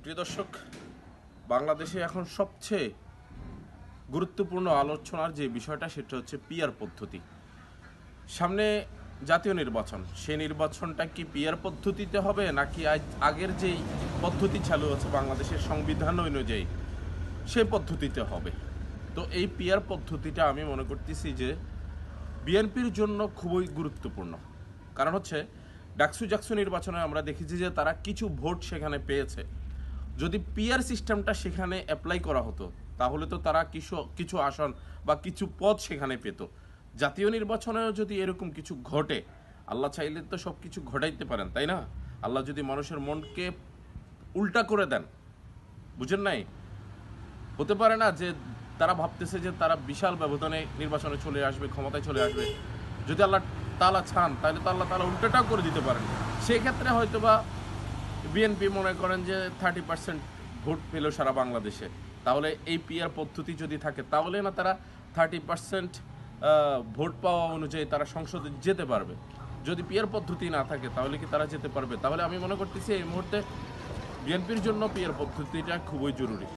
প্রিয় দর্শক, বাংলাদেশে এখন সবচেয়ে গুরুত্বপূর্ণ আলোচনার যে বিষয়টা সেটা হচ্ছে পিআর পদ্ধতি। সামনে জাতীয় নির্বাচন, সেই নির্বাচনটা কি পিআর পদ্ধতিতে হবে নাকি আগের যেই পদ্ধতি চালু আছে বাংলাদেশের সংবিধান অনুযায়ী সেই পদ্ধতিতে হবে? তো এই পিআর পদ্ধতিটা আমি মনে করতেছি যে বিএনপির জন্য খুবই গুরুত্বপূর্ণ। কারণ হচ্ছে ডাকসু নির্বাচনে আমরা দেখেছি যে তারা কিছু ভোট সেখানে পেয়েছে। যদি পিআর সিস্টেমটা সেখানে অ্যাপ্লাই করা হতো তাহলে তো তারা কিছু আসন বা কিছু পদ সেখানে পেত। জাতীয় নির্বাচনেও যদি এরকম কিছু ঘটে, আল্লাহ চাইলে তো সব কিছু ঘটাইতে পারেন, তাই না? আল্লাহ যদি মানুষের মনকে উল্টা করে দেন, বুঝেন নাই? হতে পারে না যে তারা ভাবতেছে যে তারা বিশাল ব্যবধানে নির্বাচনে চলে আসবে, ক্ষমতায় চলে আসবে। যদি আল্লাহ তাআলা চান তাহলে তো আল্লাহ তাআলা উল্টাটাও করে দিতে পারেন। সেই ক্ষেত্রে হয়তোবা বিএনপি মনে করেন যে 30% ভোট পেল সারা বাংলাদেশে, তাহলে এই পিআর পদ্ধতি যদি থাকে তাহলে না তারা 30% ভোট পাওয়া অনুযায়ী তারা সংসদে যেতে পারবে। যদি পিআর পদ্ধতি না থাকে তাহলে কি তারা যেতে পারবে? তাহলে আমি মনে করতেছি এই মুহূর্তে বিএনপির জন্য পিআর পদ্ধতিটা খুবই জরুরি।